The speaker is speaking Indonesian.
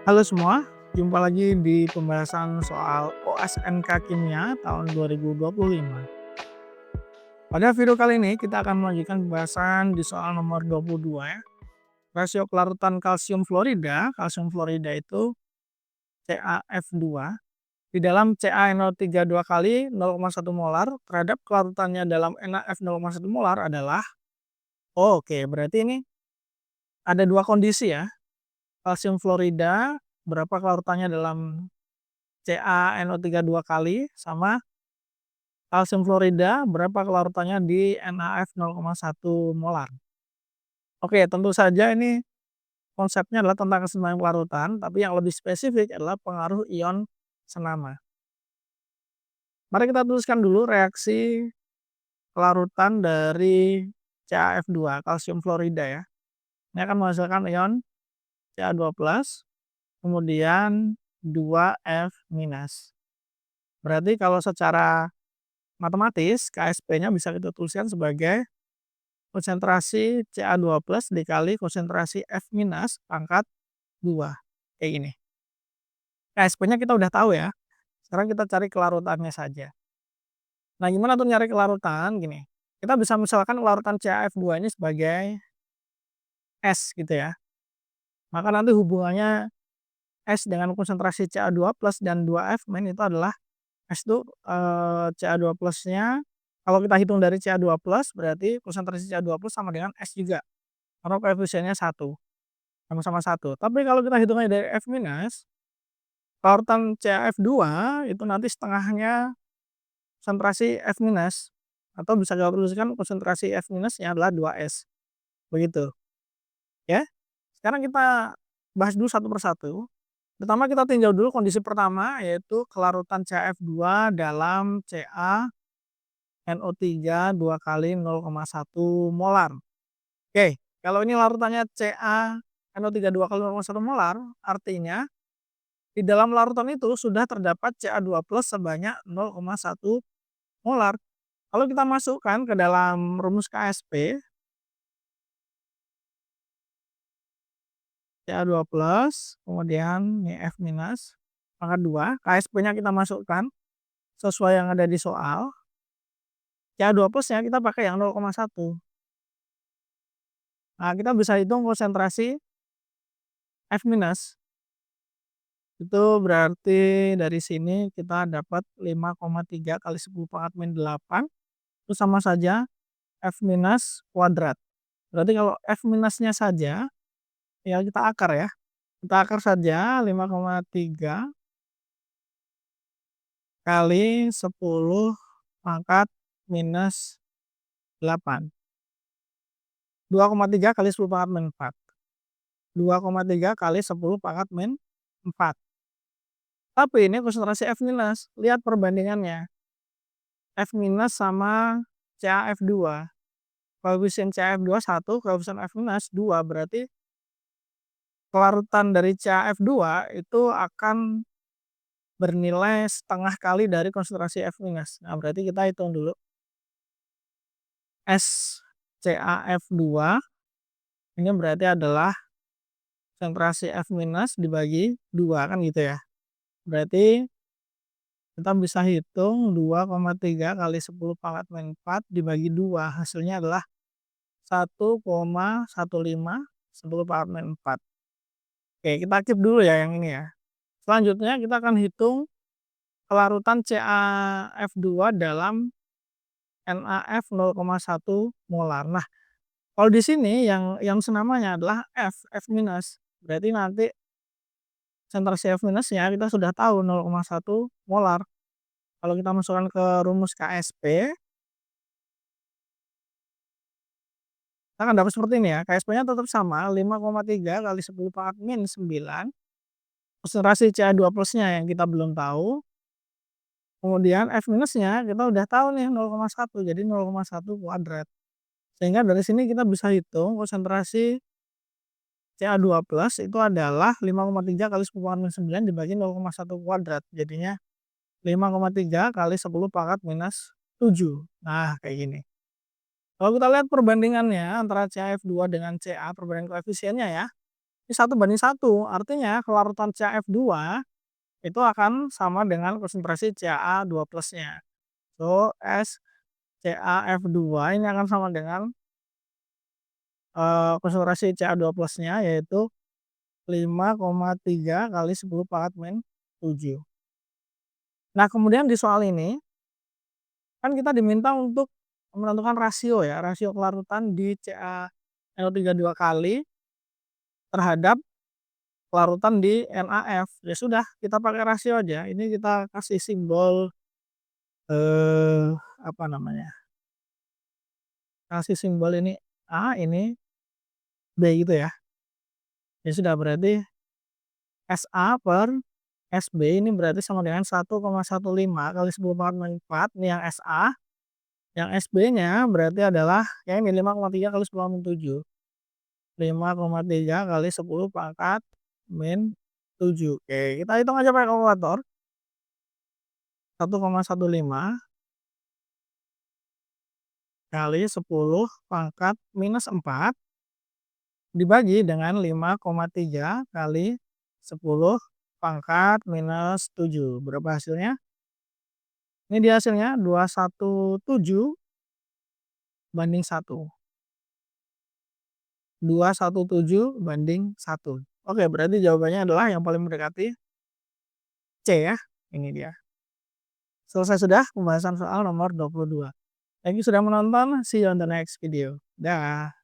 Halo semua, jumpa lagi di pembahasan soal OSNK Kimia tahun 2025. Pada video kali ini kita akan melanjutkan pembahasan di soal nomor 22 ya. Rasio kelarutan kalsium fluorida itu CaF2 di dalam CaNO32 kali 0,1 molar terhadap kelarutannya dalam NaF 0,1 molar adalah oke, berarti ini ada dua kondisi ya. Kalsium fluorida berapa kelarutannya dalam CaNO32 kali sama kalsium fluorida berapa kelarutannya di NaF 0,1 molar. Oke, tentu saja ini konsepnya adalah tentang keseimbangan kelarutan, tapi yang lebih spesifik adalah pengaruh ion senama. Mari kita tuliskan dulu reaksi kelarutan dari CaF2, kalsium fluorida ya. Ini akan menghasilkan ion Ca2+, kemudian 2F-. Berarti kalau secara matematis, KSP-nya bisa kita tuliskan sebagai konsentrasi Ca2+ dikali konsentrasi F- pangkat 2. Kayak gini. KSP-nya kita udah tahu ya. Sekarang kita cari kelarutannya saja. Nah, gimana tuh nyari kelarutan? Gini. Kita bisa misalkan kelarutan CaF2 ini sebagai S gitu ya. Maka nanti hubungannya S dengan konsentrasi Ca2+ dan 2F- itu adalah S itu Ca2+-nya kalau kita hitung dari Ca2+ berarti konsentrasi Ca2+ sama dengan S juga. Karena koefisiennya 1. Sama-sama 1. Tapi kalau kita hitungnya dari F-, larutan CaF2 itu nanti setengahnya konsentrasi F-, atau bisa kita tuliskan konsentrasi F-nya adalah 2S. Begitu, ya. Sekarang kita bahas dulu satu persatu. Pertama kita tinjau dulu kondisi pertama yaitu kelarutan CaF2 dalam CaNO3 2 kali 0,1 molar. Oke, kalau ini larutannya CaNO3 2 kali 0,1 molar, artinya di dalam larutan itu sudah terdapat Ca2+ sebanyak 0,1 molar. Kalau kita masukkan ke dalam rumus KSP, Ca2+, kemudian ini F- pangkat 2, KSP-nya kita masukkan sesuai yang ada di soal. Ca2+-nya kita pakai yang 0,1. Nah, kita bisa hitung konsentrasi F-. Itu berarti dari sini kita dapat 5,3 kali 10 pangkat min 8, itu sama saja F- kuadrat. Berarti kalau F-nya saja, ya kita akar ya. Kita akar saja 5,3 kali 10 pangkat minus 8. 2,3 kali 10 pangkat min 4. 2,3 kali 10 pangkat min 4. Tapi ini konsentrasi F-, lihat perbandingannya. F- sama CaF2. Koefisien CaF2 1, koefisien F- 2, berarti kelarutan dari CaF2 itu akan bernilai setengah kali dari konsentrasi F-. Nah, berarti kita hitung dulu. S CaF2 ini berarti adalah konsentrasi F- dibagi 2 kan gitu ya. Berarti kita bisa hitung 2,3 kali 10 pangkat min 4 dibagi 2, hasilnya adalah 1,15 10 pangkat min 4. Oke, kita keep dulu ya yang ini ya. Selanjutnya kita akan hitung kelarutan CaF2 dalam NaF 0,1 molar. Nah, kalau di sini yang senamanya adalah F-. Berarti nanti konsentrasi F-nya kita sudah tahu 0,1 molar. Kalau kita masukkan ke rumus KSP, kita akan dapat seperti ini ya. KSP-nya tetap sama 5,3 kali 10 pangkat min 9. Konsentrasi Ca2+-nya yang kita belum tahu. Kemudian F-nya kita udah tahu nih 0,1, jadi 0,1 kuadrat. Sehingga dari sini kita bisa hitung konsentrasi Ca2+ itu adalah 5,3 kali 10 pangkat min 9 dibagi 0,1 kuadrat. Jadinya 5,3 kali 10 pangkat minus 7. Nah, kayak gini. Kalau kita lihat perbandingannya antara CaF2 dengan Ca, perbandingan koefisiennya ya. Ini 1:1, artinya kelarutan CaF2 itu akan sama dengan konsentrasi Ca2 plusnya. So, CaF2 ini akan sama dengan konsentrasi Ca2 plusnya, yaitu 5,3 kali 10 pangkat min 7. Nah, kemudian di soal ini kan kita diminta untuk menentukan rasio ya, rasio kelarutan di CaNO3 2 kali terhadap kelarutan di NaF. Ya sudah, kita pakai rasio aja. Ini kita kasih simbol eh apa namanya? Kasih simbol ini A, ini B gitu ya. Ya sudah, berarti SA per SB ini berarti sama dengan 1,15 kali 10 pangkat min 4, ini yang SA. Yang SB-nya berarti adalah yang ini 5,3 kali 10 pangkat min 7. 5,3 kali 10 pangkat min 7. Oke, kita hitung aja pakai kalkulator. 1,15 kali 10 pangkat minus 4 dibagi dengan 5,3 kali 10 pangkat minus 7. Berapa hasilnya? Ini dia hasilnya 217 banding 1. 217 banding 1. Oke, berarti jawabannya adalah yang paling mendekati C ya. Ini dia. Selesai sudah pembahasan soal nomor 22. Thank you sudah menonton. See you on the next video. Dah.